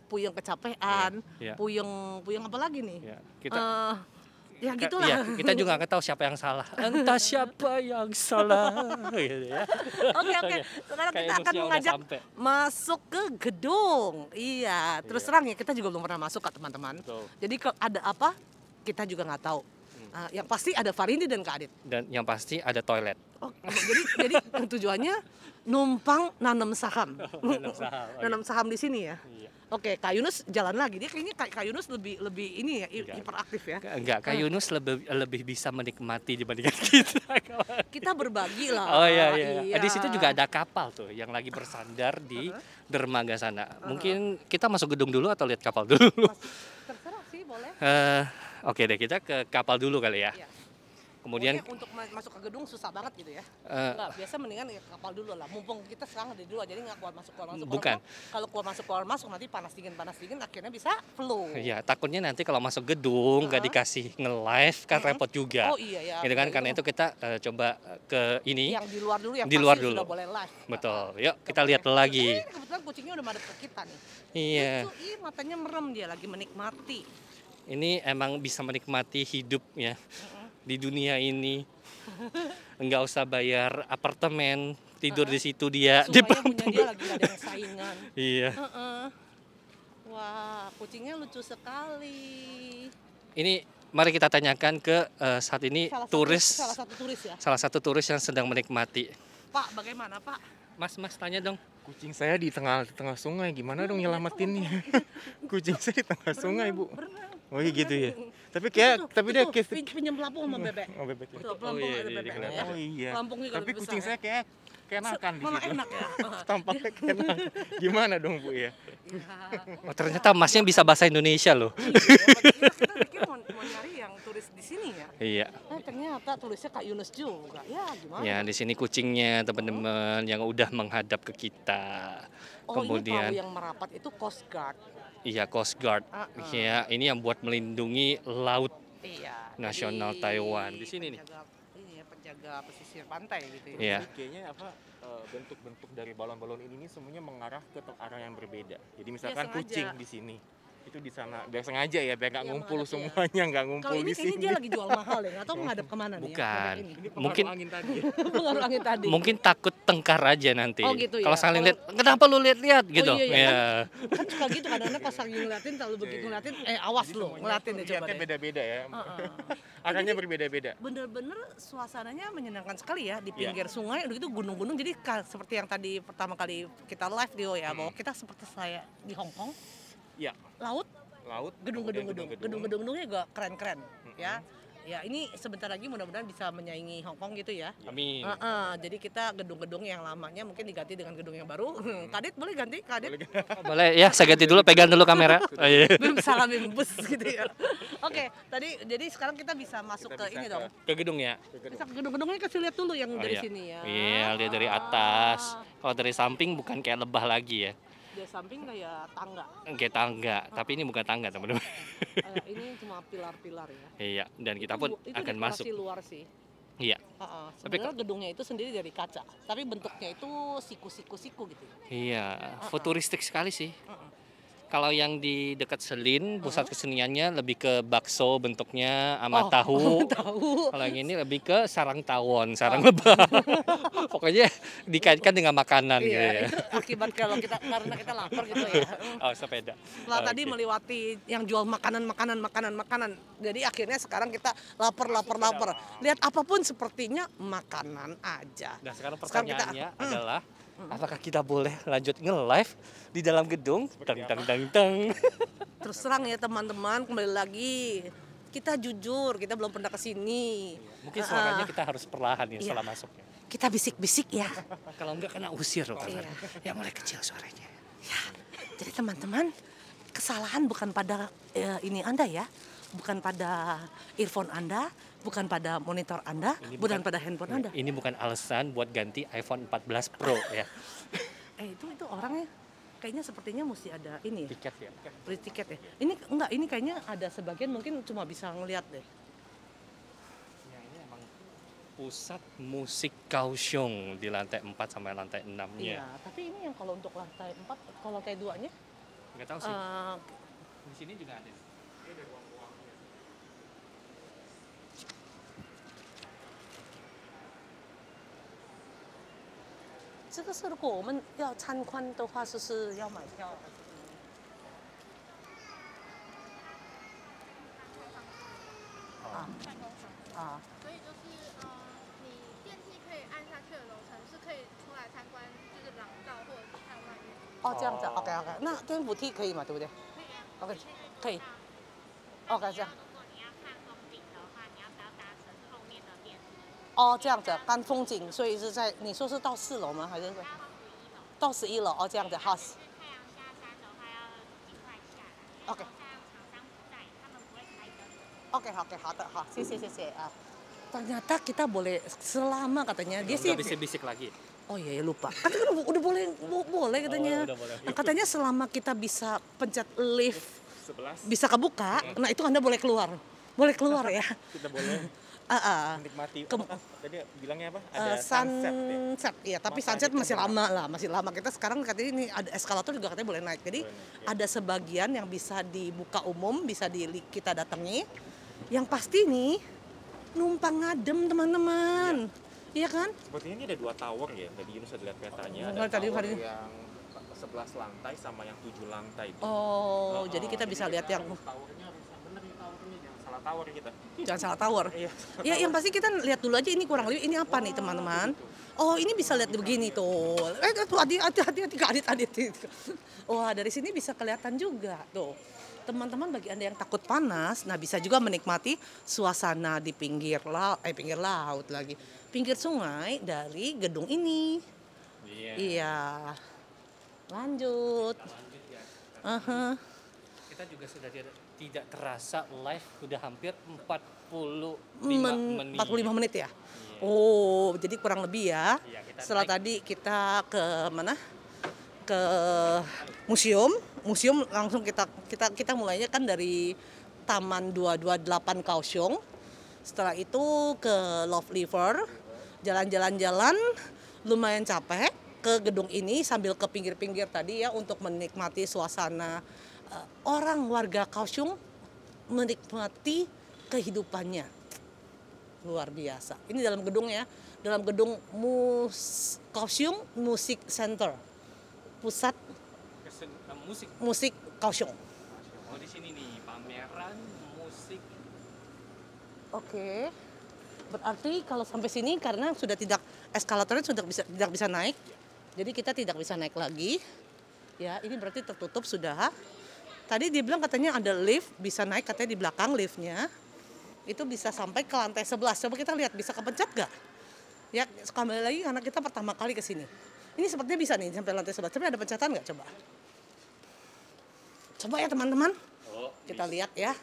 puyeng kecapean, Iya. puyeng apa lagi nih? Ya, kita Ya gitulah. Iya, kita juga nggak tahu siapa yang salah. Entah siapa yang salah. Gitu ya. Oke. Sekarang Kayak kita akan Rusia udah mengajak sampai. masuk ke gedung. Iya, terus terang ya kita juga belum pernah masuk Kak teman-teman. Betul. Jadi kalau ada apa kita juga nggak tahu. Yang pasti ada Farindi dan Kak Adit. Dan yang pasti ada toilet. Oh, jadi tujuannya numpang nanam saham. Nanam saham, oke. Nanam saham di sini ya. Iya. Oke, Kak Yunus jalan lagi. Dia kayaknya Kak Yunus lebih ini ya, Enggak. hiperaktif ya. Enggak, Kak Yunus lebih bisa menikmati dibandingkan kita. Kita berbagi lah. Oh iya. Di situ juga ada kapal tuh yang lagi bersandar di dermaga sana. Mungkin kita masuk gedung dulu atau lihat kapal dulu? Terserah sih, boleh. Oke deh, kita ke kapal dulu kali ya. Iya. Kemudian Pokoknya untuk masuk ke gedung susah banget gitu ya. Eh, Enggak, biasa mendingan ya kapal dulu lah. Mumpung kita sekarang ada dulu, jadi nggak keluar masuk. Bukan. Kalau keluar masuk nanti panas dingin akhirnya bisa flu. ya takutnya nanti kalau masuk gedung nggak dikasih nge-live kan repot juga. Oh iya ya. Gitu kan, betul. karena itu kita coba ke ini. Yang di luar dulu yang Di luar pasti dulu. sudah boleh live. Betul. Yuk kita lihat lagi. Kebetulan kucingnya udah madep ke kita nih. Iya. Itu matanya merem dia lagi menikmati. Ini emang bisa menikmati hidup ya di dunia ini. Enggak usah bayar apartemen, tidur di situ dia di Supaya punya pelampung. dia lagi gak ada yang saingan. Iya. Wah, kucingnya lucu sekali. Ini mari kita tanyakan ke saat ini Salah satu turis ya. salah satu turis yang sedang menikmati. Pak, bagaimana Pak? Mas tanya dong. Kucing saya di tengah sungai, gimana dong nyelamatinnya? Kucing saya di tengah sungai, Bu. Berenang. Oh iya gitu ya. Tapi dia kayak pinjam pelampung sama bebek. Oh, bebek ya. Tuh, pelampung iya, ada iya, bebek kelihatan. ya. Oh iya. Pelampungnya juga Tapi lebih kucing besar, saya kayak kenakan di Malah situ. enak ya. Tampaknya keenakan. Gimana dong, Bu ya? Iya. Oh, ternyata masnya bisa bahasa Indonesia loh. Kita pikir mau nyari yang turis di sini ya. Iya. Ternyata tulisnya Kak Yunus juga. Ya gimana? Ya, di sini kucingnya teman-teman yang udah menghadap ke kita. Oh, ini Kemudian perahu yang merapat itu Coast Guard. Iya, Coast Guard. Ya, ini yang buat melindungi laut Iya. nasional Jadi, Taiwan. Di sini nih. Ini ya, penjaga pesisir pantai gitu ya. Iya. Jadi kayaknya bentuk-bentuk dari balon-balon ini semuanya mengarah ke arah yang berbeda. Jadi misalkan sengaja. kucing di sini, itu di sana biar sengaja ya, biar nggak Iya, ngumpul menghadap, ya. semuanya, nggak Kalau ngumpul ini di kayaknya sini. dia lagi jual mahal ya, atau menghadap kemana nih? Bukan. Ya, Ini Mungkin- pengaruh angin tadi. pengaruh angin tadi. Mungkin takut tengkar aja nanti. Oh, gitu ya. Kalau saling Kalau- lihat, kenapa lu lihat-lihat gitu? iya, iya. Ya. Kan suka gitu kadang-kadang pas lagi ngeliatin, kalau begitu ngeliatin, awas Jadi lu, semuanya ngeliatin deh coba lihatnya deh. beda-beda ya. Heeh. Arahnya berbeda-beda. Bener-bener suasananya menyenangkan sekali ya di pinggir sungai, udah gitu gunung-gunung. Jadi seperti yang tadi pertama kali kita live Dio ya, bahwa kita seperti saya di Hong Kong, Iya, laut, laut, gedung-gedung, kemudian gedung-gedungnya juga keren-keren ya. Ya ini sebentar lagi mudah-mudahan bisa menyaingi Hong Kong gitu ya. Amin. Jadi kita gedung-gedung yang lamanya mungkin diganti dengan gedung yang baru. Kadit boleh ganti, Kadit. Boleh ya, saya ganti dulu, pegang dulu kamera. Oh, iya. Belum salamin bus gitu ya. Oke, tadi jadi sekarang kita bisa masuk Kita ke bisa ini ke- dong. Ke gedung ya. Bisa ke gedung-gedungnya kasih lihat dulu yang Oh, dari iya. sini ya. Iya, lihat dari atas. Kalau dari samping bukan kayak lebah lagi ya. Di samping kayak tangga. Kayak tangga, tapi ini bukan tangga, teman-teman. Ini cuma pilar-pilar ya. Iya, dan kita pun Itu akan dekorasi masuk. luar sih. Iya. Sebenarnya gedungnya itu sendiri dari kaca, tapi bentuknya itu siku gitu. Iya, futuristik sekali sih. Kalau yang di dekat Selin, pusat keseniannya lebih ke bakso bentuknya sama tahu. Tahu. Kalau yang ini lebih ke sarang tawon, sarang lebah. Pokoknya dikaitkan dengan makanan gitu Iya, ya. itu akibat kalau kita karena kita lapar gitu ya. Oh, sepeda. Setelah tadi Oke. melewati yang jual makanan. Jadi akhirnya sekarang kita lapar. Lihat apapun sepertinya makanan aja. Nah, sekarang Sekarang kita- pertanyaannya adalah apakah kita boleh lanjut nge-live di dalam gedung? Tang. Terus terang ya teman-teman, kembali lagi. Kita jujur, kita belum pernah ke sini. Mungkin suaranya kita harus perlahan ya Iya. setelah masuknya. Kita bisik-bisik ya. Kalau enggak kena usir loh. Iya. Ya mulai kecil suaranya. Jadi teman-teman, kesalahan bukan pada ini Anda ya. Bukan pada earphone Anda, bukan pada monitor Anda, Ini bukan bukan- pada handphone Anda. Ini bukan alasan buat ganti iPhone 14 Pro ya. Itu orangnya kayaknya sepertinya mesti ada ini ya, Tiket ya. beli tiket ya. Ini enggak, ini kayaknya ada sebagian mungkin cuma bisa ngelihat deh. Ya, ini emang pusat musik Kaohsiung di lantai 4 sampai lantai 6-nya. Iya, tapi ini yang kalau untuk lantai 4, kalau lantai 2-nya Enggak tahu sih. Di sini juga ada. 这个是如果我们要参观的话，是要买票还是？啊，所以就是你电梯可以按下去的楼层是可以出来参观，就是廊道或者是看外面。哦，这样子，OK OK，那电扶梯可以吗？对不对？OK，可以。OK，这样。如果你要看风景的话，你要不要搭乘后面的电梯？哦，这样子，看风景，所以是在你说是到4楼吗？还是到11楼？哦，这样子，好。是太阳下山的话要尽快下来。 OK 太阳厂商不在，他们不会开灯。 Oke, oke,好，谢谢。Ternyata kita boleh selama katanya dia sih. Nggak bisik-bisik lagi. Oh iya, lupa. Katanya udah boleh katanya. udah boleh. Nah, katanya selama kita bisa pencet lift 11 bisa kebuka, nah itu Anda boleh keluar. Boleh keluar ya. kita boleh menikmati tadi bilangnya apa? Ada Sunset ya, tapi Matahari sunset masih terbenam. masih lama. Kita sekarang katanya ini ada eskalator juga katanya boleh naik. Jadi ada sebagian yang bisa dibuka umum, bisa kita datangi. Yang pasti nih numpang ngadem teman-teman. Iya kan? Sepertinya ini ada 2 tower ya. Tadi Yunus ada lihat petanya. Oh, Ada tadi tower hari- yang 11 lantai sama yang 7 lantai. Oh, jadi kita bisa lihat yang Towernya harus bener nih towernya, jangan salah tower kita. jangan salah tower. Iya. Ya, yang pasti kita lihat dulu aja ini kurang lebih ini apa nih teman-teman. Oh, ini bisa lihat begini tuh. Tuh hati-hati. Wah, dari sini bisa kelihatan juga tuh. Teman-teman bagi Anda yang takut panas, nah bisa juga menikmati suasana di pinggir laut lagi. Pinggir sungai dari gedung ini. Iya. Lanjut. Aha. Kita juga sudah tidak terasa live udah hampir 45 menit. 45 menit ya? Oh, jadi kurang lebih ya. Iya, kita Setelah naik. tadi kita ke mana? Ke museum, museum langsung kita mulainya kan dari Taman 228 Kaohsiung. Setelah itu ke Love River, jalan-jalan lumayan capek ke gedung ini sambil ke pinggir-pinggir tadi ya untuk menikmati suasana orang warga Kaohsiung menikmati kehidupannya. Luar biasa. Ini dalam gedung ya, dalam gedung Kaohsiung Music Center. Pusat musik Kaohsiung. Oh di sini nih pameran musik. Oke. Berarti kalau sampai sini karena sudah eskalatornya sudah tidak bisa naik. Jadi kita tidak bisa naik lagi. Ya, ini berarti tertutup sudah. Tadi dia bilang katanya ada lift bisa naik katanya di belakang liftnya. Itu bisa sampai ke lantai 11. Coba kita lihat bisa kepencet nggak? Ya, kembali lagi karena kita pertama kali ke sini. Ini sepertinya bisa nih sampai lantai 11. Tapi ada pencetan nggak coba? Coba ya teman-teman. Kita lihat ya.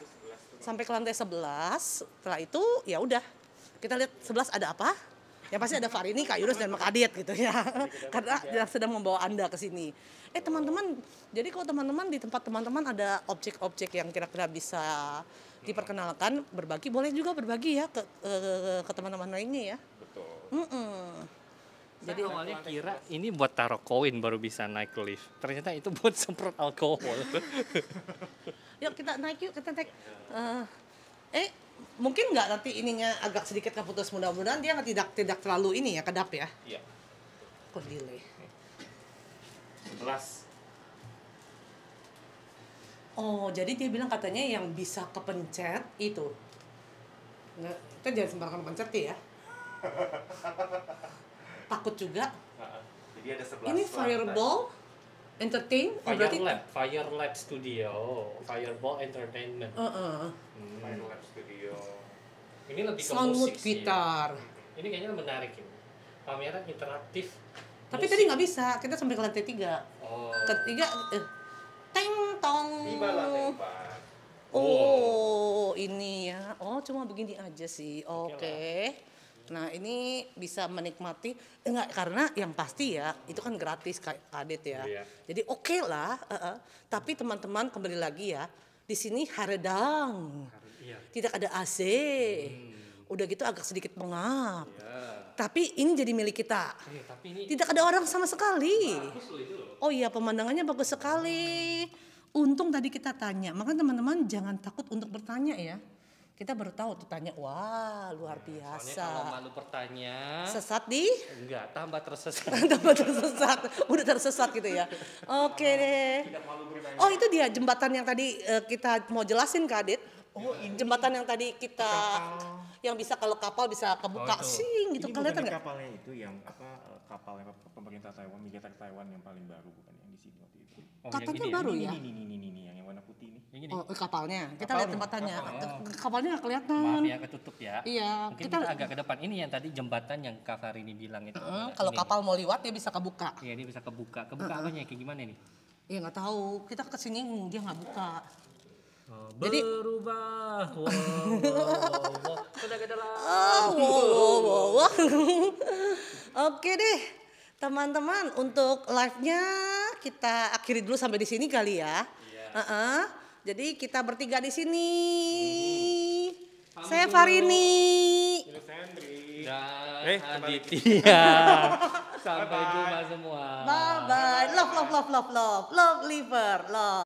Sampai ke lantai 11. Setelah itu ya udah. Kita lihat 11 ada apa? Ya pasti ada Farini, Kak Yunus, dan Mak Adit gitu ya. Karena dia sedang membawa Anda ke sini. Teman-teman, jadi kalau teman-teman di tempat teman-teman ada objek-objek yang kira-kira bisa diperkenalkan, berbagi, boleh juga berbagi ya ke teman-teman lainnya ya. Betul. Jadi awalnya kira ini buat taruh koin baru bisa naik lift. Ternyata itu buat semprot alkohol. Yuk kita naik yuk, kita naik. Mungkin nggak nanti ininya agak sedikit keputus, mudah-mudahan dia tidak terlalu ini ya kedap ya. Iya. Kok delay. 11. Oh, jadi dia bilang katanya yang bisa kepencet itu. Nggak, kita jangan sembarangan pencet ya. Takut juga. Jadi ada 11. Ini Fireball Entertain. Oh, berarti Fire Lab Studio, Fireball Entertainment. Fire Lab Studio. Ini lebih ke Sound musik sih. gitar. Ini kayaknya menarik ini. Pameran interaktif. Tapi musik. tadi nggak bisa, kita sampai ke lantai 3. Oh. Ketiga, teng tong. Tiba lantai 4. Oh, ini ya. Oh, cuma begini aja sih. Oke. Nah, ini bisa menikmati enggak karena yang pasti ya, itu kan gratis Kadit ya. Iya. Jadi oke lah, tapi teman-teman kembali lagi ya, di sini haredang. Iya. Tidak ada AC. Udah gitu agak sedikit pengap. Ya. Tapi ini jadi milik kita. Tapi ini Tidak ada orang sama sekali. bagus loh itu loh. Oh iya, pemandangannya bagus sekali. Untung tadi kita tanya, makanya teman-teman jangan takut untuk bertanya ya. Kita baru tahu tuh tanya, wah luar Soalnya biasa. kalau malu bertanya, Sesat di? enggak, tambah tersesat. Tambah tersesat, udah tersesat gitu ya. Oke deh. Oh itu dia jembatan yang tadi kita mau jelasin Kak Adit. Oh ini. Jembatan yang tadi kita, yang bisa kalau kapal bisa kebuka sing gitu, kelihatan nggak? Kapalnya itu yang kapalnya pemerintah Taiwan, militer Taiwan yang paling baru bukan yang di sini waktu itu. Katanya baru ya? Ini yang warna putih ini. Yang ini. Oh kapalnya, kita lihat jembatannya. Kapalnya nggak kelihatan. Maaf ya ketutup ya. Iya, Mungkin kita agak ke depan. Ini yang tadi jembatan yang Kak Farini bilang itu. kalau Ini. kapal mau lewat dia bisa kebuka. Iya, dia bisa kebuka. Kebuka apanya kayak gimana nih? Ya nggak tahu, kita kesini dia nggak buka. Jadi Jadi- berubah. Sudah ke dalam. Wow. Oke deh, teman-teman untuk live-nya kita akhiri dulu sampai di sini kali ya. Jadi kita bertiga di sini. Saya Farini. Dan Aditya. Sampai jumpa semua. Bye bye. Love liver. Love.